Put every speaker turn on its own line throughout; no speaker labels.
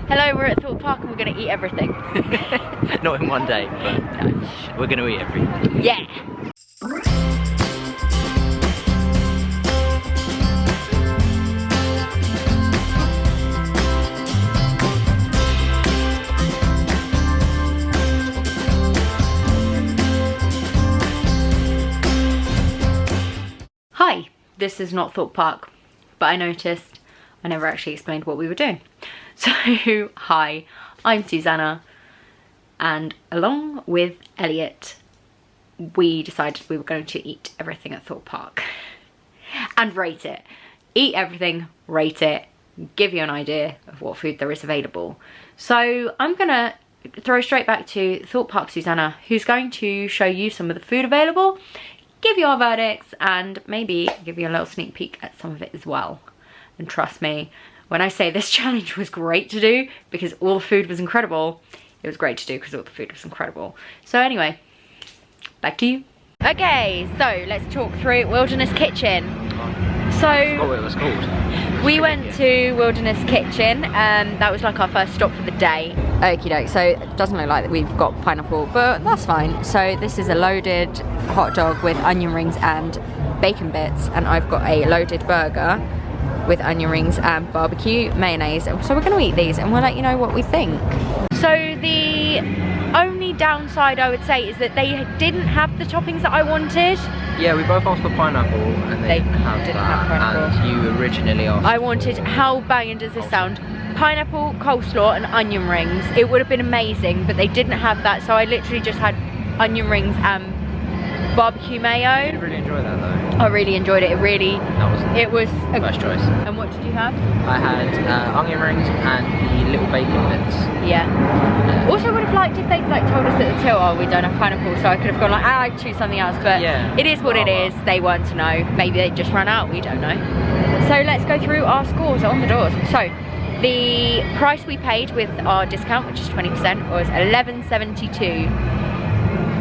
Hello, we're at Thorpe Park and we're going to eat everything.
Not in one day, but we're going to eat everything.
Yeah. Hi, this is not Thorpe Park, but I noticed I never actually explained what we were doing. So, hi, I'm Susanna, and along with Elliot, we decided we were going to eat everything at Thorpe Park and rate it. Eat everything, rate it, give you an idea of what food there is available. So I'm gonna throw straight back to Thorpe Park Susanna, who's going to show you some of the food available, give you our verdicts, and maybe give you a little sneak peek at some of it as well. And trust me, when I say this challenge was great to do because all the food was incredible, it was great to do because all the food was incredible. So anyway, back to you. Okay, so let's talk through Wilderness Kitchen. So
I forgot what it was called.
We went to Wilderness Kitchen, that was like our first stop for the day. Okie doke, so it doesn't look like that we've got pineapple, but that's fine. So this is a loaded hot dog with onion rings and bacon bits, and I've got a loaded burger with onion rings and barbecue mayonnaise. So we're gonna eat these and we'll let you know what we think. So the only downside I would say is that they didn't have the toppings that I wanted.
Yeah, we both asked for pineapple and they didn't have pineapple. And you originally asked
I wanted, how banging does this sound? Pineapple, coleslaw and onion rings. It would have been amazing, but they didn't have that, so I literally just had onion rings and barbecue mayo.
I really enjoyed that though.
I really enjoyed it. It was a
first choice.
And what did you have?
I had onion rings and the little bacon bits.
Yeah. Also would have liked if they'd like told us at the till, oh, we don't have pineapple, so I could have gone like, I'd choose something else, but yeah, it is what it is. They weren't to know. Maybe they just ran out, we don't know. So let's go through our scores on the doors. So the price we paid with our discount, which is 20%, was $11.72.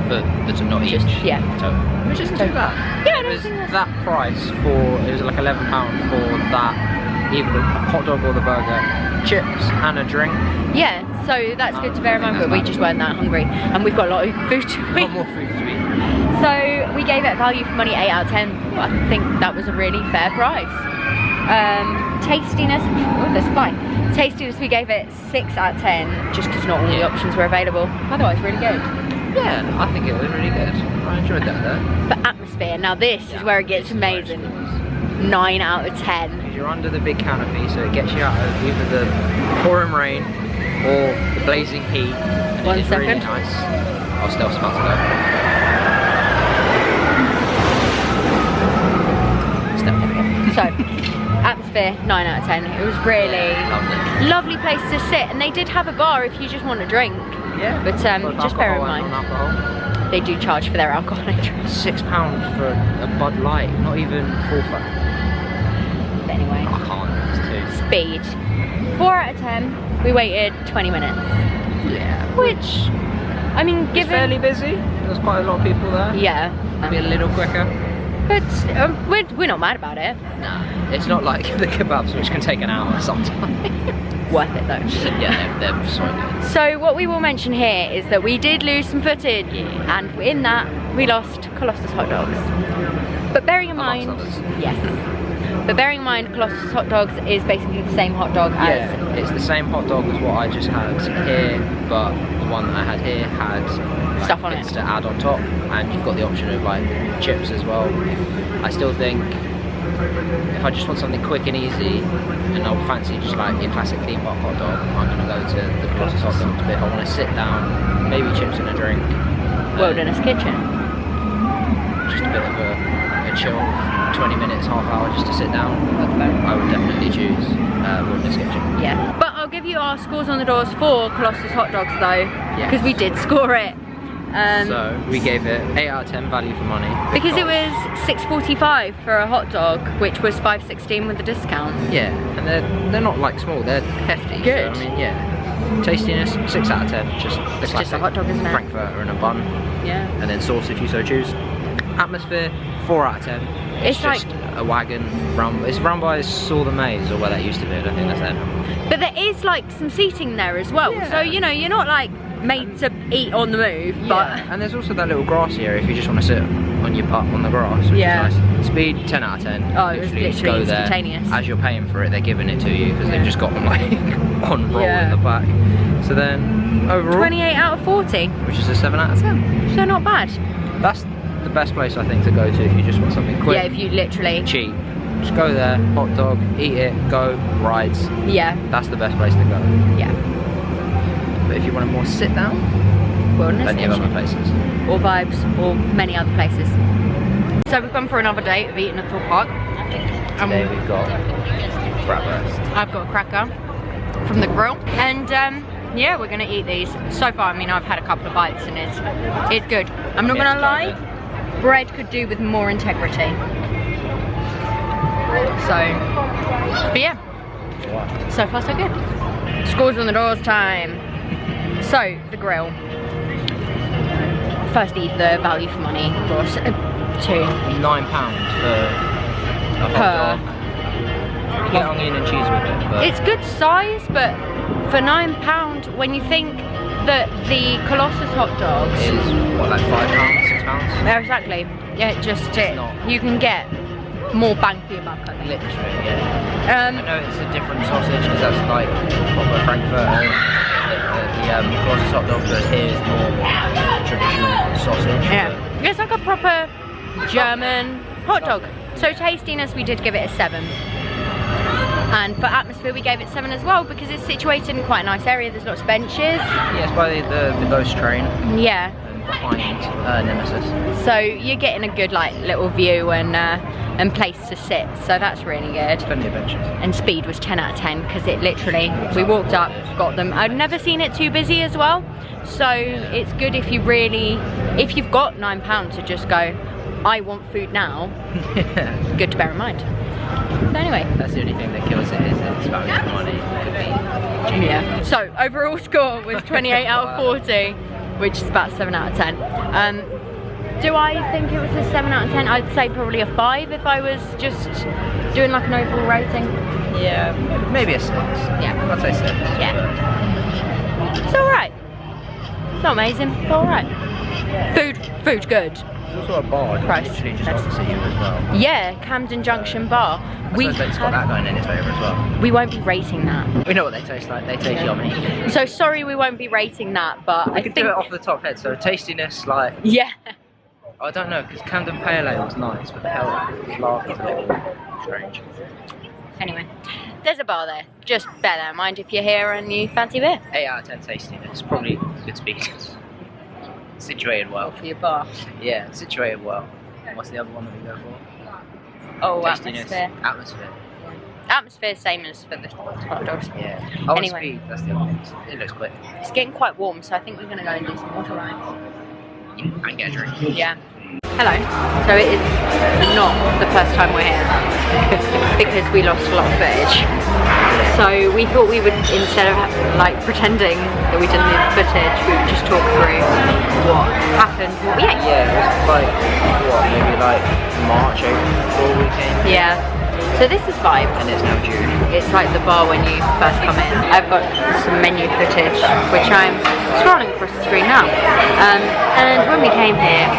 But not each.
Yeah.
Total. Which isn't too bad.
Yeah,
it was that price for, it was like £11 for that, either the hot dog or the burger, chips and a drink.
Yeah, so that's good to bear in mind, but we just weren't that hungry. And we've got a lot of food to eat.
A lot more food to eat.
So we gave it value for money 8 out of 10. I think that was a really fair price. Tastiness, oh, that's fine. Tastiness, we gave it 6 out of 10, just because not all the options were available. Otherwise, really good.
Yeah, I think it was really good. I enjoyed that though.
For atmosphere, now this is where it gets amazing. 9 out of 10.
Because you're under the big canopy, so it gets you out of either the pouring rain or the blazing heat. And
1
it is
second.
really nice. I'll still smell to go.
So, atmosphere, 9 out of 10. It was really lovely place to sit, and they did have a bar if you just want a drink.
Yeah.
But just bear in mind, they do charge for their alcohol.
£6 for a Bud Light, not even 4 for.
But anyway,
I can't. It's too.
Speed. 4 out of 10. We waited 20 minutes.
Yeah.
Which, I mean, given.
It's fairly busy. There's quite a lot of people there.
Yeah.
Maybe a little quicker.
But we're not mad about it.
Nah, it's not like the kebabs, which can take an hour sometimes.
Worth it though.
Yeah, they're so good.
So what we will mention here is that we did lose some footage, and in that we lost Colossus hot dogs. But bearing in mind, yes. But bearing in mind, Colossus hot dogs is basically the same hot dog as.
Yeah, it's the same hot dog as what I just had here, but the one that I had here had like,
stuff on
bits
it
to add on top, and you've got the option of like chips as well. I still think if I just want something quick and easy, and I fancy just like your classic theme park hot dog, I'm gonna go to the Colossus hot dogs. But if I want to sit down, maybe chips and a drink,
Wilderness Kitchen.
just a bit of a chill, 20 minutes, half hour just to sit down, I would definitely choose Wilderness Kitchen.
Yeah, but I'll give you our scores on the doors for Colossus hot dogs though, because we did score it.
So we gave it 8 out of 10 value for money.
Because it was $6.45 for a hot dog, which was $5.16 with the discount.
Yeah, and they're not like small, they're hefty.
Good.
So, I mean, yeah. Tastiness, 6 out of 10. Just the classic
just a hot dog, isn't it?
Frankfurter and a bun.
Yeah.
And then sauce if you so choose. Atmosphere, 4 out of 10.
It's
just
like
a wagon run. It's run by Saw the Maze, or where that used to be. I don't think that's there.
But there is like some seating there as well.
Yeah.
So you know, you're not like made to eat on the move. But
And there's also that little grassy area if you just want to sit on your butt on the grass, which is nice. Speed 10 out of 10.
Oh, it was literally
go there.
instantaneous.
As you're paying for it, they're giving it to you because they've just got them like on roll in the back. So then overall,
28 out of 40.
which is a 7 out of 10.
So not bad.
That's the best place I think to go to if you just want something quick.
Yeah, if you literally.
Cheap. Just go there, hot dog, eat it, go, rides.
Yeah.
That's the best place to go.
Yeah.
But if you want a more sit down,
Wilderness
plenty of
Station.
other places.
Or Vibes, or many other places. So we've gone for another day of eating at Thorpe Park.
Today we've got bratwurst.
I've got a cracker from the grill, and yeah, we're gonna eat these. So far, I mean, I've had a couple of bites and it's good. I'm not gonna lie, bread could do with more integrity. So, but yeah, so far so good. Scores on the doors time. So, the grill. Firstly, the value for money, of course.
£9
£2
for a hot dog. You get onion and cheese with it, but
it's good size, but for £9, when you think that the Colossus hot dogs
it is what, like £5, £6?
yeah, exactly. Yeah, you can get more bang for your buck, I think.
Literally, yeah. I know it's a different sausage because that's like proper Frankfurter. The Colossus hot dog, but here is more traditional sausage.
Yeah, it's like a proper German hot dog. So tastiness, we did give it a 7. And for atmosphere, we gave it 7 as well because it's situated in quite a nice area. There's lots of benches.
Yeah, it's by the ghost train.
Yeah.
And behind Nemesis.
So you're getting a good like little view and place to sit. So that's really good.
Plenty of benches.
And speed was 10 out of 10 because it literally, we walked up, got them. I've never seen it too busy as well. So it's good if you've got £9 to just go, I want food now. Good to bear in mind. So anyway.
That's the only thing that kills it, is it's value for money. It could be cheap.
Yeah. So overall score was 28 out of 40, which is about 7 out of 10. Do I think it was a 7 out of 10? I'd say probably a 5 if I was just doing like an overall rating.
Yeah, maybe a 6.
Yeah.
I'd say 6.
Yeah. It's alright. It's not amazing, but alright. Food good.
There's also a bar literally just opposite you as well.
Yeah, Camden Junction Bar.
It's got that going in its favour as well.
We won't be rating that.
We know what they taste like. They taste yummy.
So sorry we won't be rating that, but
I could do it off the top head. So tastiness, like,
yeah.
I don't know, because Camden Pale Ale was nice, but the hell laugh is a little strange.
Anyway, there's a bar there. Just bear that in mind if you're here and you fancy beer.
8 out of 10 tastiness. Probably good speed. Situated well.
For your bar.
Yeah, situated well. What's the other one that we go for?
Oh,
Tastiness.
atmosphere.
Atmosphere.
Atmosphere, same as for the hot dogs.
Yeah. Oh,
Anyway.
speed. That's the other one. It looks quick.
It's getting quite warm, so I think we're going to go and do some water rides.
And get a drink.
Yeah. Hello. So it is not the first time we're here because we lost a lot of footage. So we thought we would, instead of like pretending that we didn't lose footage, we would just talk through what happened, what we ate.
Yeah, it was like, what, maybe like March, April we came.
Yeah. So this is Vibes.
And it's now June.
It's like the bar when you first come in. I've got some menu footage, which I'm scrolling across the screen now. And when we came here,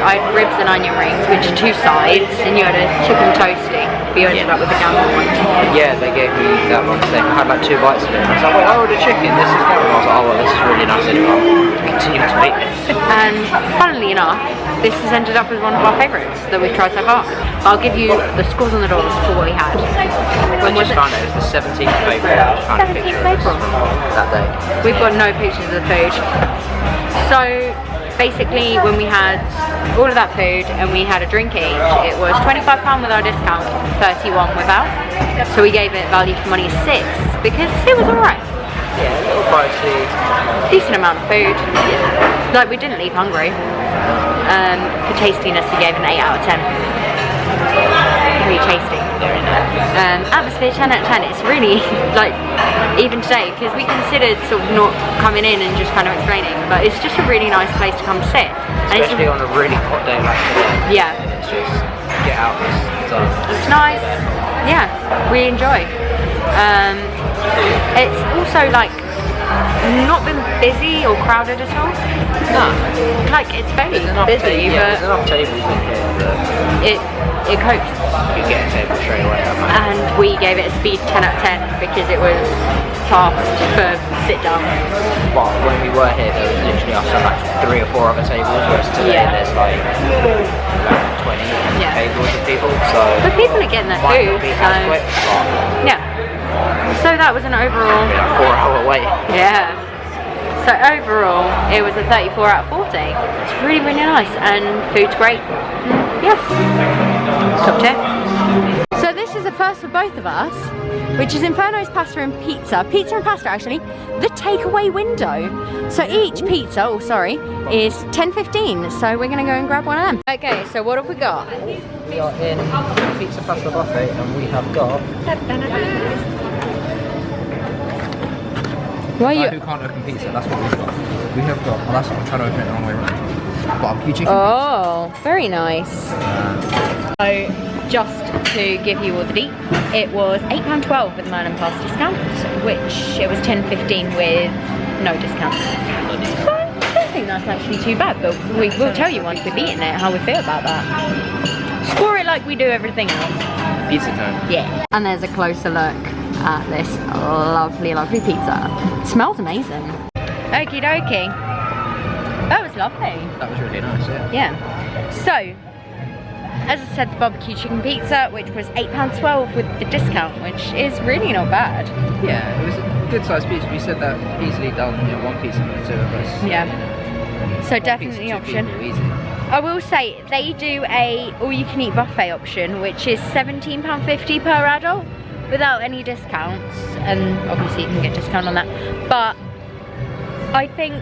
I had ribs and onion rings, which are 2 sides, and you had a chicken toasty. But you ended up with a gammon one.
Yeah, they gave me that one thing. I had like 2 bites of it. And I was like, oh, the chicken, this is gammon. I was like, oh, well, this is really nice. And I'll continue to eat this.
And funnily enough, this has ended up as one of our favourites that we've tried so far. I'll give you the scores on the doors for what we had.
When was it? Found it was the 17th of April.
17th of April.
That day.
We've got no pictures of the food. So basically when we had all of that food and we had a drink each, it was £25 with our discount, 31 without. So we gave it value for money 6 because it was alright.
Yeah, a little pricey.
Decent amount of food. Like we didn't leave hungry. For tastiness we gave an 8 out of 10. Very tasty. Atmosphere 10 out of 10. It's really like even today because we considered sort of not coming in and just kind of explaining, but it's just a really nice place to come sit.
Especially on a really hot day like today.
Yeah.
It's just get out.
It's nice. Yeah, we enjoy. It's also like not been busy or crowded at all.
No.
Like it's very busy,
there's enough tables in here that
it copes.
you get a table straight away.
And we gave it a speed 10 out of 10 because it was fast for sit down.
But when we were here, there was literally us and like 3 or 4 other tables, whereas today there's like 20 tables of people. So
but people are getting their food.
Quick,
yeah. So that was an overall.
Like 4-hour wait.
Yeah. So overall, it was a 34 out of 40. It's really, really nice, and food's great. Yeah. Top tier. So this is a first for both of us, which is Inferno's Pasta and Pizza. Pizza and pasta, actually, the takeaway window. So each pizza, is $10.15. So we're gonna go and grab one of them. Okay, so what have we got?
We are in Pizza Pasta Buffet, and we have got.
Why you?
Who can't open pizza? That's what we've got. We have got. Oh, that's what I'm trying to open it the wrong way around. Barbecue chicken.
Oh, very nice. So, just to give you all the deets, it was £8.12 with the Man and Pass discount, which it was $10.15 with no discount. So, I don't think that's actually too bad, but we will tell you once we've eaten it how we feel about that. Score it like we do everything else.
Pizza time.
Yeah. And there's a closer look at this lovely, lovely pizza. It smells amazing. Okie dokie. That was lovely.
That was really nice, yeah.
Yeah. So, as I said, the barbecue chicken pizza, which was £8.12 with the discount, which is really not bad.
Yeah, it was a good sized pizza. We said that easily done, one pizza for the 2 of us.
Yeah. So definitely an option.
Easy.
I will say, they do a all-you-can-eat buffet option, which is £17.50 per adult, without any discounts, and obviously you can get discount on that. But I think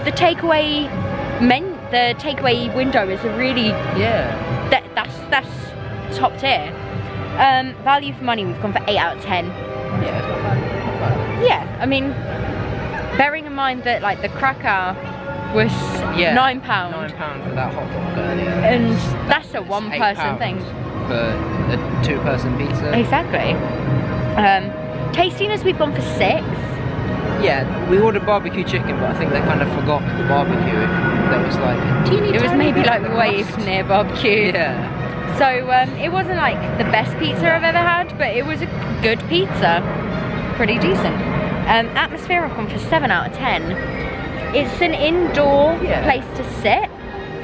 the takeaway window is a really that's top tier. Value for money, we've gone for 8 out of 10.
Yeah, it's not bad.
Yeah, I mean, bearing in mind that like the cracker was £9.
£9 for that hot dog earlier.
And that's a one-person thing.
For a 2-person pizza.
Exactly. Tastiness, we've gone for 6.
Yeah, we ordered barbecue chicken, but I think they kind of forgot the barbecue. There was like teeny.
It was maybe like waved near barbecue.
Yeah.
So it wasn't like the best pizza I've ever had, but it was a good pizza. Pretty decent. Atmosphere, I've gone for 7 out of 10. It's an indoor place to sit,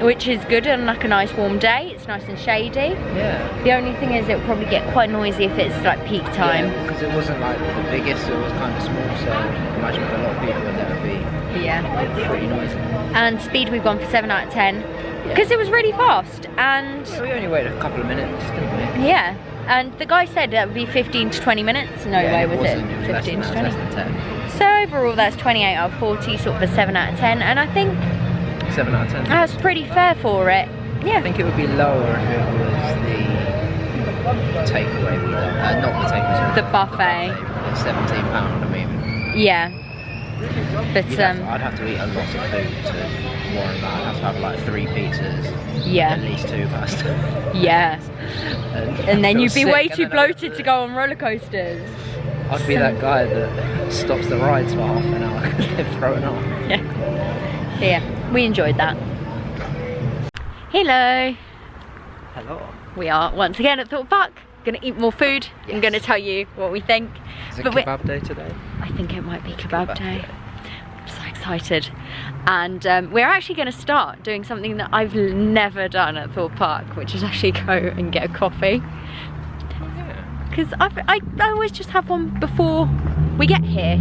which is good on like a nice warm day. It's nice and shady.
Yeah.
The only thing is it will probably get quite noisy if it's like peak time.
Because it wasn't like the biggest, it was kind of small, so I imagine with a lot of people that would be pretty noisy.
And speed, we've gone for 7 out of 10 because it was really fast. And
we only waited a couple of minutes, didn't we?
Yeah. And the guy said that would be 15 to 20 minutes. No way was it 15 to 20.
Less than 10.
So overall that's 28 out of 40, sort of a 7 out of 10. And I think
7 out of 10.
that's pretty fair for it. Yeah.
I think it would be lower if it was the takeaway we done. Not the takeaway, sorry.
The buffet.
It's £17, I mean.
Yeah. But
I'd have to eat a lot of food to warrant that. I'd have to have like 3 pizzas.
Yeah.
At least 2 pasta.
Yeah. And then you'd be way too bloated
to
go on roller coasters.
I'd be that guy that stops the rides for half an hour because they've thrown off.
Yeah. Yeah, we enjoyed that. Hello.
Hello.
We are once again at Thorpe Park. Gonna eat more food.
Yes.
I'm gonna tell you what we think.
Is it kebab day today?
I think it might be kebab day. I'm so excited. And we're actually gonna start doing something that I've never done at Thorpe Park, which is actually go and get a coffee. Because I always just have one before we get here.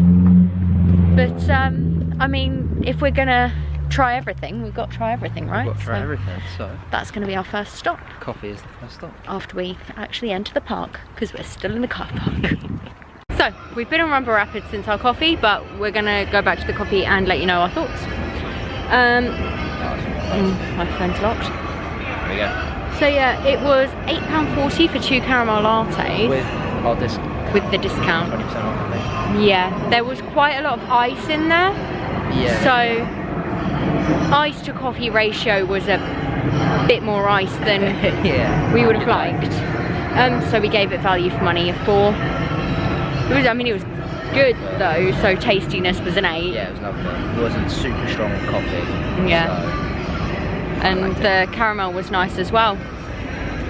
But I mean, if we're gonna try everything, we've got to try everything, right?
We've got to try everything, so
that's gonna be our first stop.
Coffee is the first stop. After
we actually enter the park, because we're still in the car park. So, we've been on Rumble Rapids since our coffee, but we're gonna go back to the coffee and let you know our thoughts. My phone's locked.
There we go.
So yeah, it was £8.40 for 2 caramel lattes.
With our discount.
With the discount.
20% off, I think.
Yeah, there was quite a lot of ice in there.
Yeah.
So, ice to coffee ratio was a a bit more ice than
Yeah.
we would have liked. So we gave it value for money of 4. I mean, it was good though, so tastiness was an 8.
Yeah, it was lovely. It wasn't super strong coffee.
Yeah.
So
And the caramel was nice as well.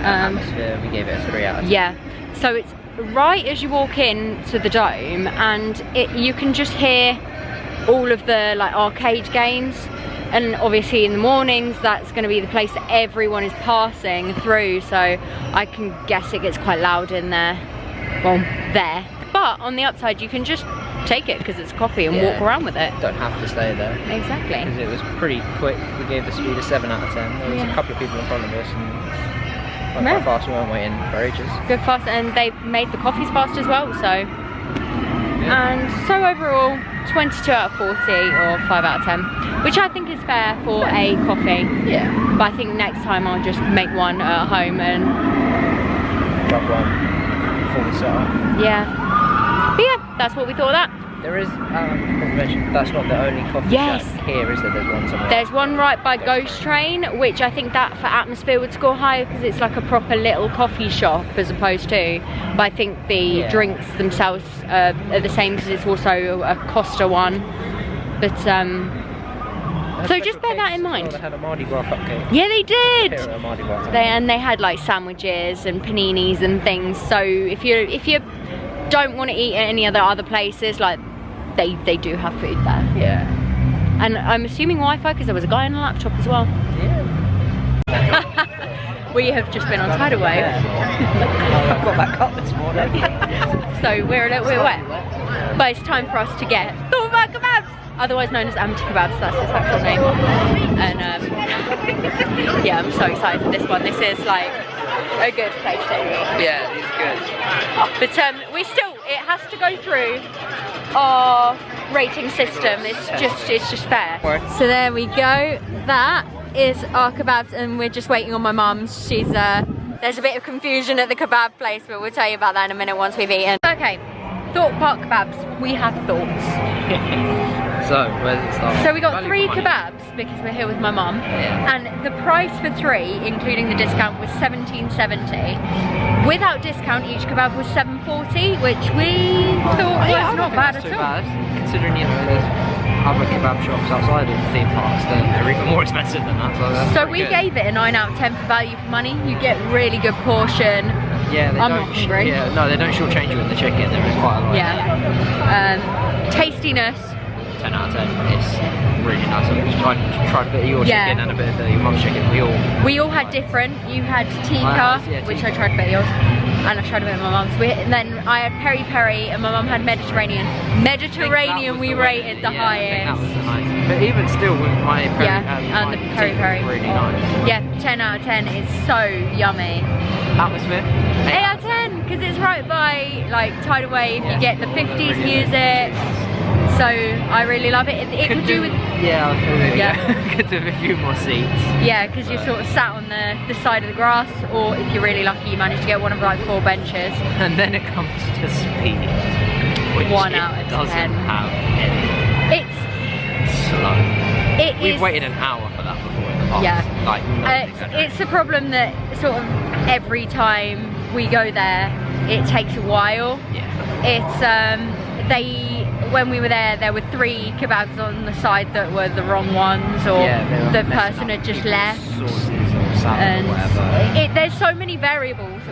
atmosphere, we gave it a 3 out of 10.
Yeah, so it's right as you walk in to the dome, and you can just hear all of the like arcade games, and obviously in the mornings that's going to be the place that everyone is passing through, so I can guess it gets quite loud in there. Well, there. But on the upside you can just take it because it's coffee and walk around with it.
Don't have to stay there.
Exactly.
Because it was pretty quick. We gave the speed a 7 out of 10. There was a couple of people in front of us and quite fast. We weren't waiting for ages.
Good fast, and they made the coffees fast as well, so. And so overall, 22 out of 40 or 5 out of 10, which I think is fair for a coffee.
Yeah.
But I think next time I'll just make one at home and
Grab one before we set up.
yeah. But yeah, that's what we thought of that.
There is, that's not the only coffee
Yes.
shop here, is there? There's one somewhere.
There's one right by Ghost Train, which I think that for atmosphere would score higher because it's like a proper little coffee shop as opposed to, but I think the drinks themselves are the same because it's also a Costa one. But so just bear that in mind.
They had a Mardi Gras cupcake.
Yeah, they did.
Here at a Mardi Gras.
They had like sandwiches and paninis and things. So if you don't want to eat at any other places, like they do have food there.
Yeah.
And I'm assuming Wi-Fi because there was a guy on a laptop as well.
Yeah.
We have just been on tidal wave.
I got that cut this morning.
So we're a little bit wet. But it's time for us to get Thorpe Park kebabs, otherwise known as Amity kebabs. That's its actual name. And yeah, I'm so excited for this one. This is like a good place to eat.
Yeah, it's good.
But it has to go through our rating system. It's just fair. So there we go. That is our kebabs, and we're just waiting on my mum's. She's there's a bit of confusion at the kebab place, but we'll tell you about that in a minute once we've eaten. Okay, Thorpe Park kebabs. We have thoughts.
So, where does it start?
So we got 3 kebabs because we're here with my mum, and the price for 3, including the discount, was $17.70. Without discount, each kebab was $7.40, which we thought was not bad at all.
Considering, you know, there's other kebab shops outside of the theme parks that are even more expensive than that.
So we gave it a 9 out of 10 for value for money. You get really good portion.
Yeah,
I'm not hungry.
Yeah, no, they don't shortchange you in the chicken. There is quite a lot.
Yeah. Tastiness.
10 out of 10. It's really nice. I tried a bit of your chicken and a bit of your mum's chicken. We all
had different. You had tikka, which I tried a bit of yours, and I tried a bit of my mum's. Then I had peri peri, and my mum had Mediterranean. We rated the highest.
I think that was nice. But even still, with my peri
and the peri peri,
really nice.
Yeah, 10 out of 10. It's so yummy.
Atmosphere?
8 out of 10, because it's right by like tidal wave. You get the 50s music. So I really love it. It could do with
could do with a few more seats.
Yeah, because you're sort of sat on the side of the grass, or if you're really lucky, you manage to get one of like 4 benches.
And then it comes to speed, which
1 out of 10.
Doesn't have any.
It's
slow. We've waited an hour for that before in the past.
Yeah,
like
it's a problem that sort of every time we go there, it takes a while.
Yeah.
It's when we were there were 3 kebabs on the side that were the wrong ones, or the person had just left.
Sauces or salad or whatever.
There's so many variables,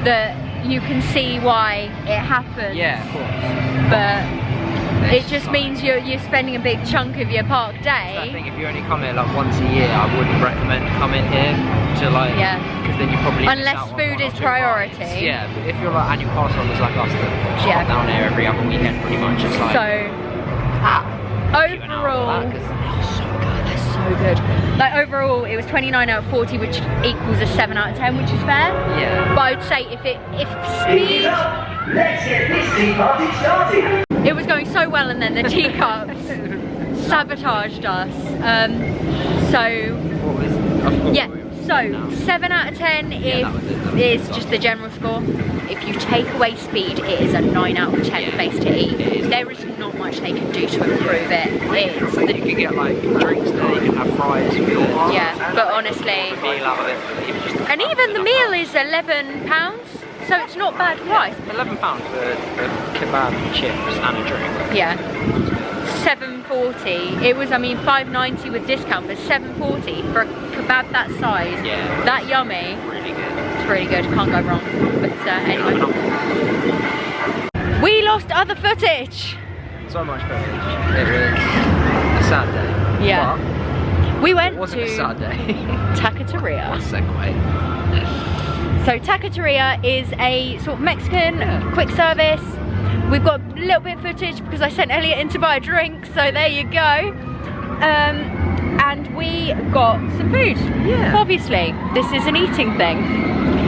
that you can see why it happens.
Yeah, of course.
But it just means you're spending a big chunk of your park day.
So I think if you only come here like once a year, I wouldn't recommend coming here to like, because then you probably
unless food is priority.
Parts. Yeah, but if you're like annual pass holders like us that just come down here every other weekend pretty much, it's like
overall, they're so good. Like overall, it was 29 out of 40, which equals a 7 out of 10, which is fair.
Yeah.
But I would say if speed,
let's get this tea party started.
It was going so well, and then the teacups sabotaged us. So 7 out of 10 is just the general score. if you take away speed, it is a 9 out of 10 place to eat. There is not much they can do to improve it. It's
you can get like drinks there, you can have fries.
yeah, but honestly,
Meal out of it.
and even the meal is £11, so it's not bad price.
£11 for kebab, chips and a drink.
Yeah. £7.40. It was, I mean, £5.90 with discount, but £7.40 for a kebab that size.
Yeah.
That yummy.
Really good.
It's really good. Can't go wrong. But anyway, we lost other footage.
So much footage. It was a sad day.
Yeah.
But
We went
it wasn't
to
a sad day.
Taqueria.
What a segue.
So Taqueria is a sort of Mexican quick service. We've got a little bit of footage because I sent Elliot in to buy a drink, so there you go. And we got some food.
Yeah.
Obviously, this is an eating thing.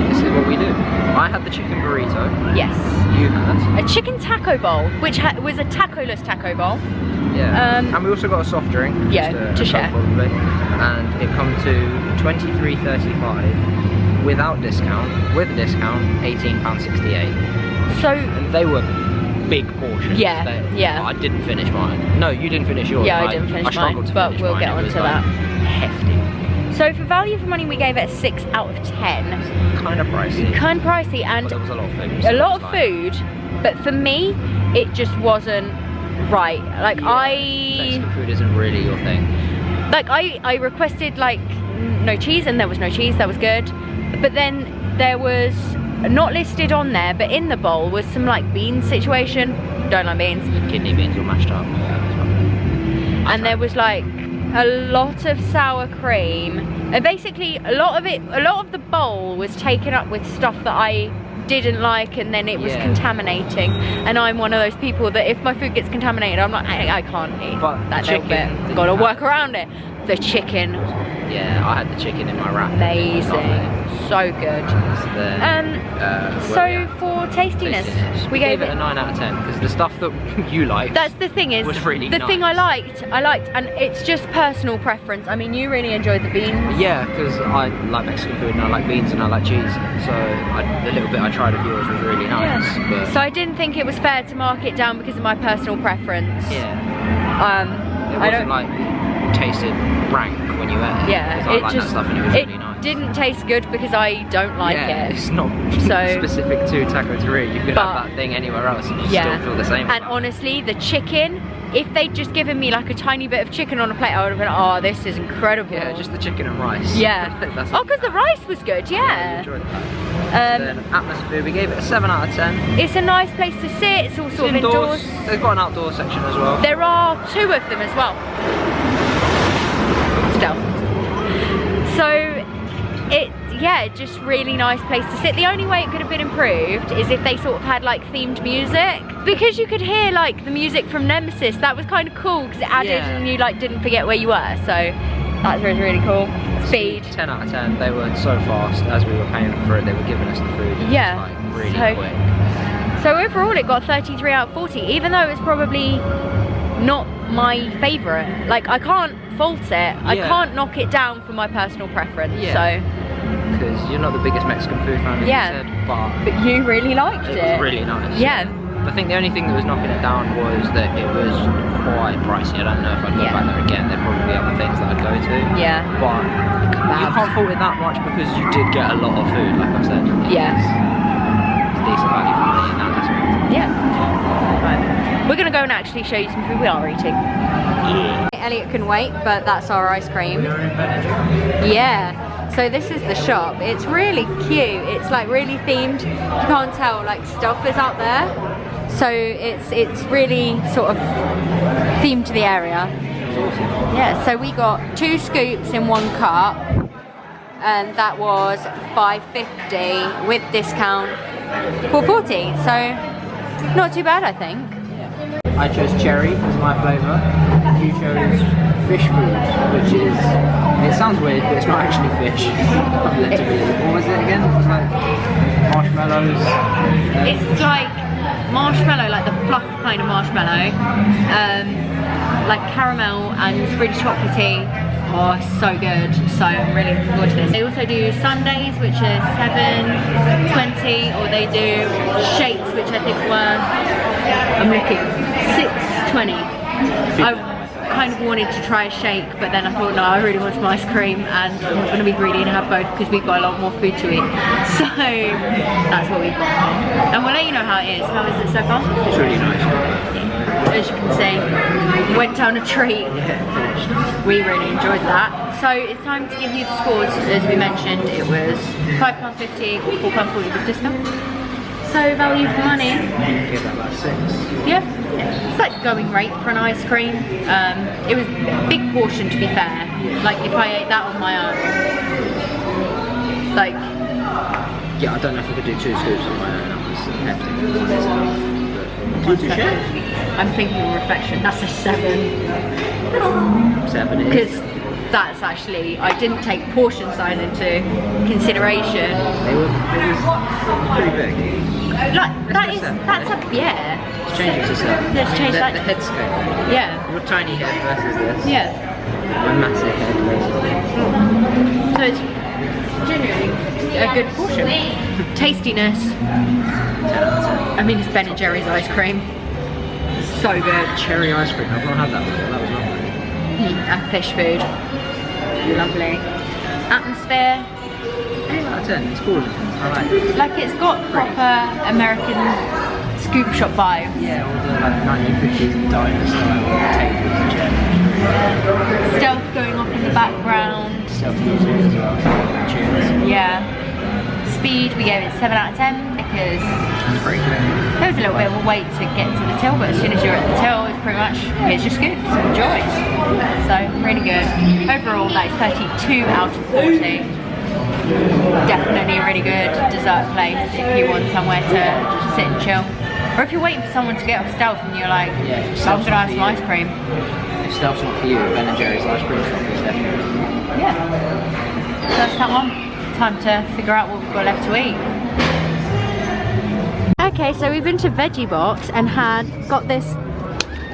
This is what we do. I had the chicken burrito.
Yes.
You had?
A chicken taco bowl, which was a taco-less taco bowl.
Yeah. And we also got a soft drink.
Yeah,
just
to share.
Probably. And it come to $23.35 without discount. With a discount, £18.68.
So
And they were big portions.
Yeah, yeah.
I didn't finish mine. No, you didn't finish yours.
yeah, I didn't finish
struggled
mine,
to
but
finish
we'll
mine.
get
It
onto
was,
that.
Hefty.
So for value for money, we gave it a 6 out of 10.
Kind of pricey.
Kind of pricey, and
But there was a lot of food.
a
so
lot
it
of
was like-
food, but for me, it just wasn't right. Like
Mexican food isn't really your thing.
I requested like no cheese, and there was no cheese. That was good, but then there was not listed on there, but in the bowl was some like bean situation. Don't like beans.
Kidney beans all mashed up.
And there was like a lot of sour cream, and basically a lot of the bowl was taken up with stuff that I didn't like, and then it was contaminating. And I'm one of those people that if my food gets contaminated, I'm like, I can't eat
But
that
the
little bit.
chicken
Gotta work around it. The chicken,
Yeah, I had the chicken in my wrap.
amazing, so good. So for tastiness, we gave
it a 9 out of 10 because the stuff that you liked.
That's the thing is,
was really
the thing I
nice.
liked, and it's just personal preference. I mean, you really enjoyed the beans.
Yeah, because I like Mexican food and I like beans and I like cheese. So the little bit I tried of yours was really nice.
Yeah.
But
So I didn't think it was fair to mark it down because of my personal preference.
yeah,
I
it wasn't
don't
like tasted rank when you ate it.
Yeah,
'cause I
it
like
just
that stuff and it was really nice.
didn't taste good because I don't like
Yeah,
it.
it's not
So-
specific to Taqueria. You could
But-
have that thing anywhere else and you
Yeah.
still feel the same.
And honestly, the chicken, if they'd just given me like a tiny bit of chicken on a plate, I would have been, oh, this is incredible.
yeah, just the chicken and rice.
Yeah.
That's
Oh, because the rice was good,
I
yeah.
enjoyed that. Then atmosphere, we gave it a 7 out of 10.
It's a nice place to sit. It's all sort of indoors.
They've got an outdoor section as well.
There are 2 of them as well. Still. So just really nice place to sit. The only way it could have been improved is if they sort of had like themed music, because you could hear like the music from Nemesis. That was kind of cool because it added and you like didn't forget where you were. So that was really cool. Speed.
10 out of 10. They were so fast as we were paying for it. They were giving us the food. And
Yeah.
It was, like, really
So-
quick.
So overall it got 33 out of 40, even though it's probably not my favourite. Like I can't fault it. I
Yeah.
can't knock it down for my personal preference.
Yeah.
So
Because you're not the biggest Mexican food fan, as
Yeah.
you said, but
but you really liked
it
it.
was really nice.
Yeah.
I think the only thing that was knocking it down was that it was quite pricey. I don't know if I'd go back there again. There'd probably be other things that I'd go to.
Yeah.
But you can't fault it that much because you did get a lot of food, like I said.
Yeah.
It's decent value for money in that aspect.
Yeah. Right. We're gonna go and actually show you some food we are eating. Elliot couldn't wait, but that's our ice cream. Yeah. So this is the shop. It's really cute. It's like really themed. You can't tell like stuff is out there. So it's really sort of themed to the area. Yeah. So we got 2 scoops in 1 cup, and that was $5.50 with discount $4.40. So not too bad, I think.
I chose cherry as my flavour. You chose fish food, which is, it sounds weird, but it's not actually fish. I'm led to believe. What was it again? It was like marshmallows.
It's like marshmallow, like the fluff kind of marshmallow, like caramel and it's really chocolatey, Oh, so good. So I'm really looking forward to this. They also do Sundays, which is 7.20, or they do shakes, which I think were, I'm looking, 6.20. I kind of wanted to try a shake, but then I thought, no, I really want some ice cream, and I'm not going to be greedy and have both because we've got a lot more food to eat. So that's what we've got. And we'll let you know how it is. How is it so far?
It's really nice.
As you can see, went down a treat. We really enjoyed that. So it's time to give you the scores. As we mentioned, it was £5.50 or £4.40 with discount. So value for money.
Give that like 6.
Yeah, it's like going rate for an ice cream. It was a big portion, to be fair. Like if I ate that on my own, like,
yeah, I don't know if I could do 2 scoops on my own. That was hefty.
I'm thinking of reflection. That's a 7.
7
because that's actually, I didn't take portion size into consideration.
It was pretty big.
Like that's a, yeah.
It's changing to 7.
Let's change that.
The head scale.
Yeah.
Your tiny head versus this.
Yeah.
My massive head versus this.
So it's genuinely a good portion. Tastiness.
10 out of 10.
I mean, it's Ben and Jerry's ice cream. So good.
Cherry ice cream. I've not had that before. That was lovely.
And fish food. Lovely. Atmosphere.
8 out of 10. It's cool. I like it.
Like it's got proper American scoop shop vibes.
Yeah, all the like 1950s diner style tables and chairs.
Stealth going off in the background.
Stealth music as well. Tunes.
Yeah. Speed, we gave it 7 out of 10 because there was a little bit of a wait to get to the till, but as soon as you're at the till, it's pretty much, here's your scoops, enjoy. So, really good. Overall, that is 32 out of 40. Definitely a really good dessert place if you want somewhere to sit and chill. Or if you're waiting for someone to get off Stealth and you're like,
yeah,
I'm gonna have some ice cream.
If Stealth's not for you, Ben and Jerry's ice cream shop is definitely.
Yeah. So that's that one. Time to figure out what we've got left to eat. Okay, so we've been to Veggie Box and got this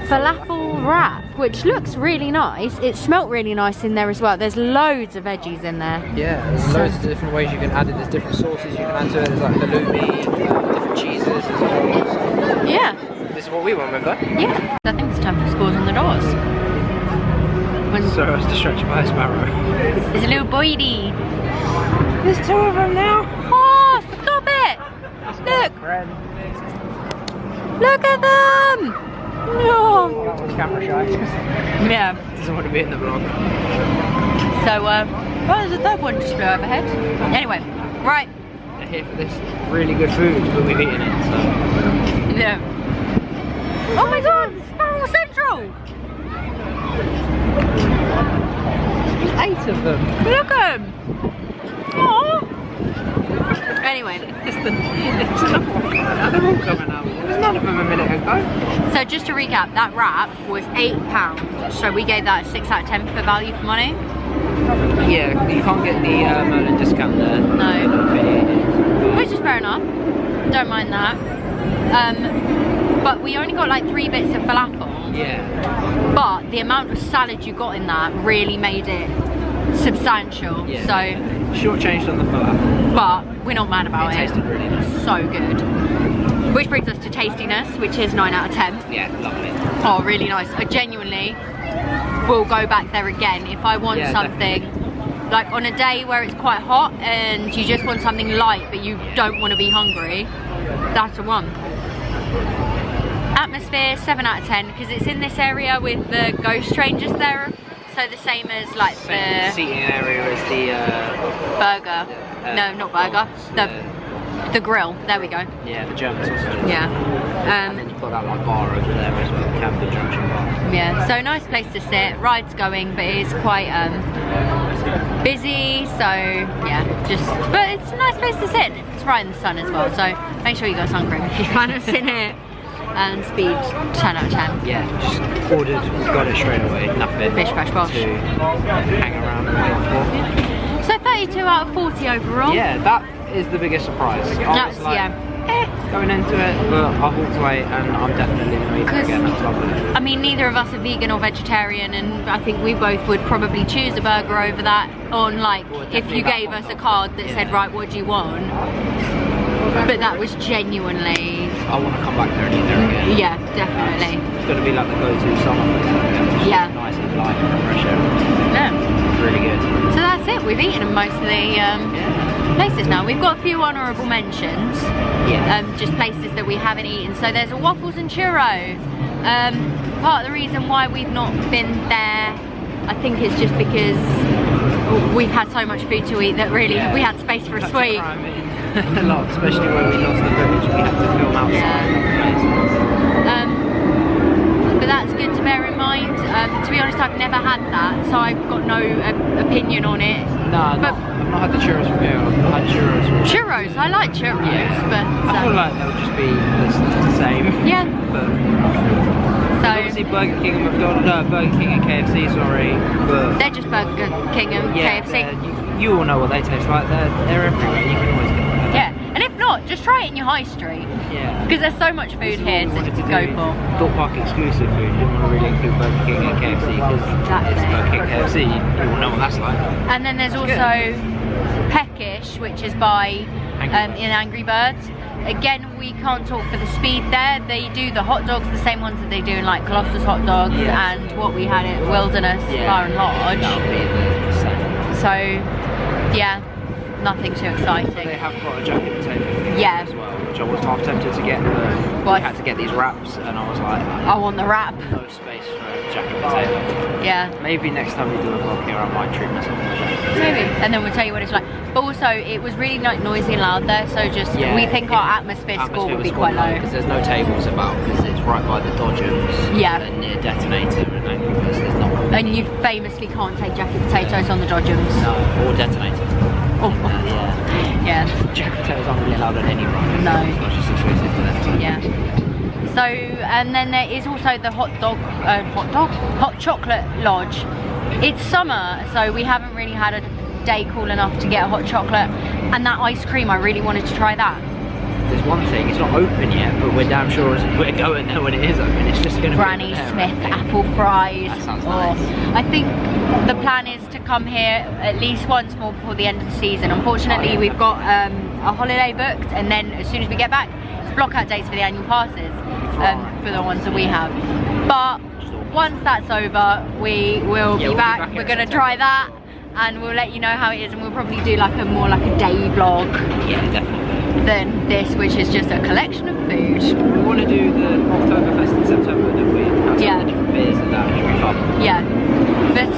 falafel wrap, which looks really nice. It smelt really nice in there as well. There's loads of veggies in there.
Yeah, there's loads of different ways you can add it. There's different sauces you can add to it. There's like halloumi, different cheeses as well.
Yeah.
This is what we want, remember?
Yeah. I think it's time for scores on the doors.
So I was distracted by a sparrow.
There's a little boydie.
There's 2 of them now.
Oh, stop it! Look! Look at them! No.
That one's camera shy.
Yeah.
Doesn't want to be in the vlog.
So, well, there's a third one just flew overhead. Anyway, right.
They're here for this really good food, but we've eaten it, so.
Yeah. Oh my god, Sparrow Central!
8 of them.
Look at them! Aww. Anyway,
They're all coming up. There's none of them a minute ago.
so just to recap, that wrap was £8. So we gave that a 6 out of 10 for value for money.
Yeah, you can't get the Merlin discount there.
No. Which is fair enough. Don't mind that. But we only got like 3 bits of falafel.
Yeah.
But the amount of salad you got in that really made it substantial.
Yeah.
So
Shortchanged on the falafel.
but we're not mad about it.
It tasted really nice.
So good. Which brings us to tastiness, which is 9 out of 10.
Yeah, lovely.
Oh, really nice. I genuinely will go back there again if I want something like on a day where it's quite hot and you just want something light but you don't want to be hungry. That's the one. Atmosphere, 7 out of 10 because it's in this area with the ghost strangers there. So the same as like the
seating area as the
burger. No, not burger. The grill. There we go.
Yeah, the German sausages.
Yeah.
And then you've got that like bar over there as well, the Camden Junction bar.
Yeah. So nice place to sit. Ride's going, but it is quite busy. So yeah, but it's a nice place to sit. It's right in the sun as well. So make sure you got sun cream if you plan on sitting here. And speed, 10 out of 10.
Yeah, just ordered, got it straight away, nothing.
Bish bash bosh.
To hang around and wait for.
So 32 out of 40 overall.
Yeah, that is the biggest surprise.
That's, like, yeah.
going into it, but I've walked away and I'm definitely going to eat it again. That's lovely.
I mean, neither of us are vegan or vegetarian, and I think we both would probably choose a burger over that on, like, if you gave us a card that said, right, what do you want? But that was genuinely...
I want to come back there and eat there again.
Yeah, definitely.
It's going to be like the go-to summer place.
Yeah.
Nice and light and refreshing.
Yeah.
Really good.
So that's it. We've eaten in most of the places now. We've got a few honourable mentions.
Yeah.
Just places that we haven't eaten. So there's a Waffles and Churro. Part of the reason why we've not been there, I think, is just because we've had so much food to eat that really we had space for a sweet.
A lot, especially when we lost the footage, we had to film outside.
But that's good to bear in mind. To be honest, I've never had that, so I've got no opinion on it.
No,
but
I've not had the churros from here. I've not had churros from
churros, I like churros, but
I feel like they'll just be the same.
Yeah.
But
so
obviously Burger King and McDonald's, Burger King and KFC, sorry, but
they're just Burger King and KFC.
You all know what they taste like. They're everywhere. You can always get them.
Yeah, and if not, just try it in your high street.
Yeah.
Because there's so much food here to go for.
Thorpe Park exclusive food. You didn't want to really include Burger King and KFC because it's Burger King and KFC. You all know what that's like.
And then there's also Peckish, which is by in Angry Birds. Again, we can't talk for the speed there. They do the hot dogs, the same ones that they do in like Colossus hot dogs and what we had at Wilderness Bar and Lodge.
That'll be the same.
So, yeah, nothing too exciting.
They have got a jacket potato thing as well, which I was half tempted to get, but I had to get these wraps, and I was like,
I want the wrap.
No space for a jacket potato.
Yeah.
Maybe next time we do a vlog here, I might treat myself to that.
Maybe, and then we'll tell you what it's like. But also, it was really like noisy and loud there, so just we think our atmosphere score would be quite low
because there's no tables about, because it's right by the Dodgems.
Yeah.
And near Detonator and Angry Birds, there's not.
And you famously can't take jacket potatoes on the Dodgems.
No, or Detonator.
Oh. Yeah.
Jacket potatoes aren't really allowed on any ride.
No.
It's just exclusive to them.
Yeah. So, and then there is also the hot chocolate lodge. It's summer, so we haven't really had a day cool enough to get a hot chocolate. And that ice cream, I really wanted to try that.
There's one thing, it's not open yet, but we're damn sure we're going there when it is open. It's just going to be
Granny Smith apple fries.
That sounds nice.
I think the plan is to come here at least once more before the end of the season. Unfortunately, we've got a holiday booked, and then as soon as we get back, it's block out dates for the annual passes for the ones that we have. But once that's over, we will be back. We're going to try that, and we'll let you know how it is, and we'll probably do like more like a day vlog.
Yeah, definitely.
Than this, which is just a collection of food.
We want to do the Oktoberfest in September, don't we? Have some different beers and that, should be fun.
Yeah. But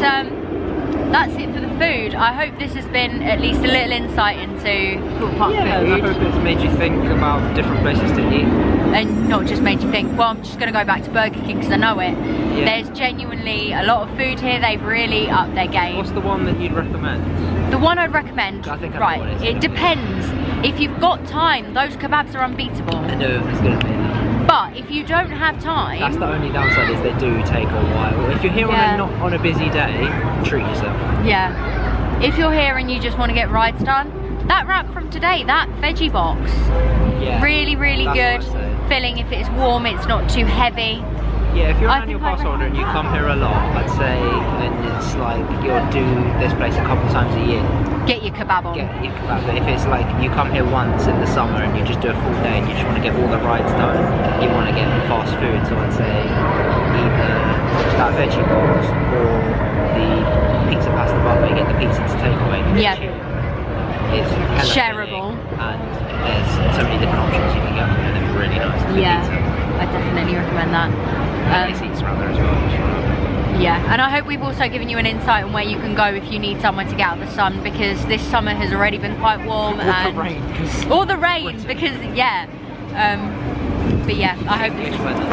that's it for the food. I hope this has been at least a little insight into Thorpe Park food.
I hope it's made you think about different places to eat.
And not just made you think, well, I'm just going to go back to Burger King because I know it. Yeah. There's genuinely a lot of food here. They've really upped their game.
What's the one that you'd recommend?
The one I'd recommend,
I think I know what it is.
It depends. If you've got time, those kebabs are unbeatable.
I know, it's going to be that.
But if you don't have time...
That's the only downside, is they do take a while. If you're here on a busy day, treat yourself.
Yeah. If you're here and you just want to get rides done, that wrap from today, that veggie box, really, really good. Filling if it's warm, it's not too heavy.
Yeah, if you're an annual pass holder and you come here a lot, I'd say then it's like you'll do this place a couple times a year.
Get your kebab on.
Get your kebab. But if it's like you come here once in the summer and you just do a full day and you just want to get all the rides done, you want to get fast food, so I'd say either that veggie box or the pizza pasta buffet. Get the pizza to take away.
Yeah.
It's
shareable.
And there's so many different options you can get from it. They're really nice.
Yeah, I definitely recommend that.
Seats around there as well.
Yeah, and I hope we've also given you an insight on where you can go if you need somewhere to get out of the sun, because this summer has already been quite warm. Or the rain, because but yeah, I hope.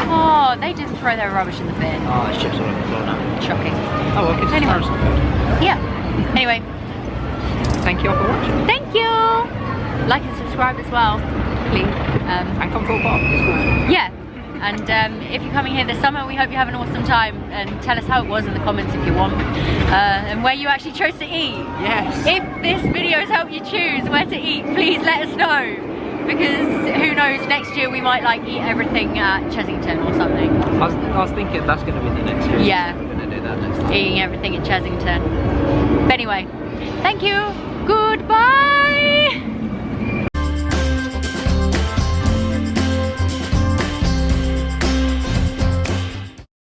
Oh, they didn't throw their rubbish in the bin.
Oh, there's chips all over the floor now.
Shocking.
Oh, well, it's
anyway.
some food.
Yeah. Anyway.
Thank you all for watching.
Thank you. Like and subscribe as well, please.
And come Thorpe Park. It's cool.
Yeah. And if you're coming here this summer, we hope you have an awesome time, and tell us how it was in the comments if you want, and where you actually chose to eat.
Yes.
If this video has helped you choose where to eat, please let us know, because who knows, next year we might like eat everything at Chessington or something.
I was thinking that's going to be the next year.
Yeah.
We're going to do that next time.
Eating everything at Chessington. But anyway, thank you. Goodbye.